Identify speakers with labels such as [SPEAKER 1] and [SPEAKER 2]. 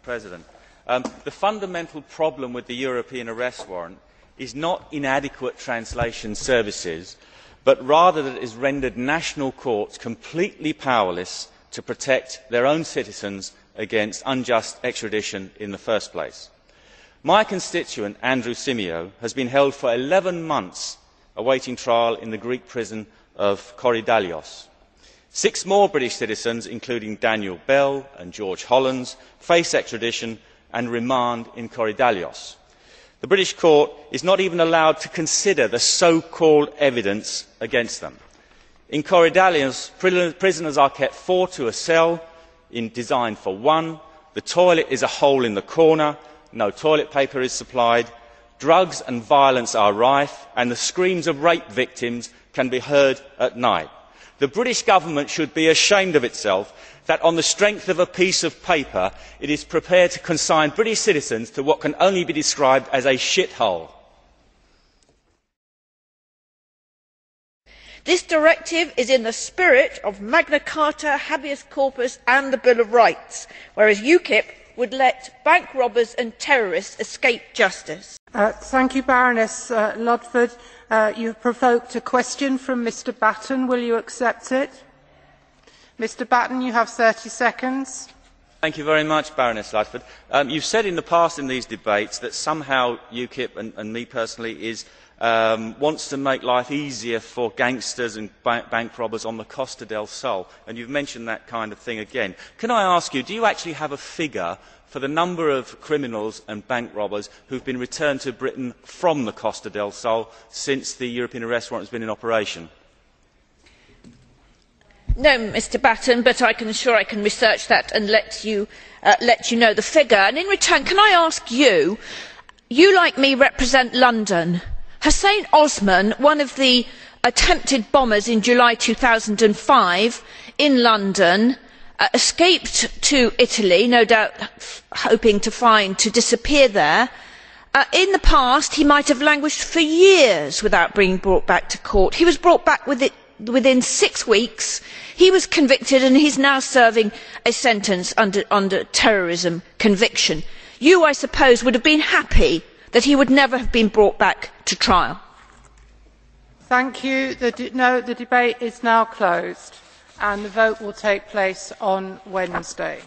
[SPEAKER 1] President. The fundamental problem with the European arrest warrant is not inadequate translation services, but rather that it has rendered national courts completely powerless to protect their own citizens against unjust extradition in the first place. My constituent, Andrew Symeou, has been held for 11 months awaiting trial in the Greek prison of Korydallos. 6 more British citizens, including Daniel Bell and George Hollands, face extradition and remand in Korydallos. The British court is not even allowed to consider the so-called evidence against them. In Korydallos, prisoners are kept 4 to a cell designed for 1. The toilet is a hole in the corner. No toilet paper is supplied. Drugs and violence are rife, and the screams of rape victims can be heard at night. The British government should be ashamed of itself that on the strength of a piece of paper it is prepared to consign British citizens to what can only be described as a shithole.
[SPEAKER 2] This directive is in the spirit of Magna Carta, habeas corpus and the Bill of Rights, whereas UKIP would let bank robbers and terrorists escape justice.
[SPEAKER 3] Thank you, Baroness Ludford. You have provoked a question from Mr Batten. Will you accept it? Mr Batten, you have 30 seconds.
[SPEAKER 1] Thank you very much, Baroness Ludford. You have said in the past in these debates that somehow UKIP and me personally wants to make life easier for gangsters and bank robbers on the Costa del Sol, and you have mentioned that kind of thing again. Can I ask you, do you actually have a figure for the number of criminals and bank robbers who have been returned to Britain from the Costa del Sol since the European arrest warrant has been in operation?
[SPEAKER 2] No, Mr Batten, but I can assure I can research that and let you know the figure. And in return, can I ask you, you like me represent London. Hussein Osman, one of the attempted bombers in July 2005 in London, escaped to Italy, no doubt hoping to disappear there. In the past, he might have languished for years without being brought back to court. He was brought back within 6 weeks. He was convicted and he is now serving a sentence under terrorism conviction. You, I suppose, would have been happy that he would never have been brought back to trial.
[SPEAKER 3] Thank you. The debate is now closed and the vote will take place on Wednesday.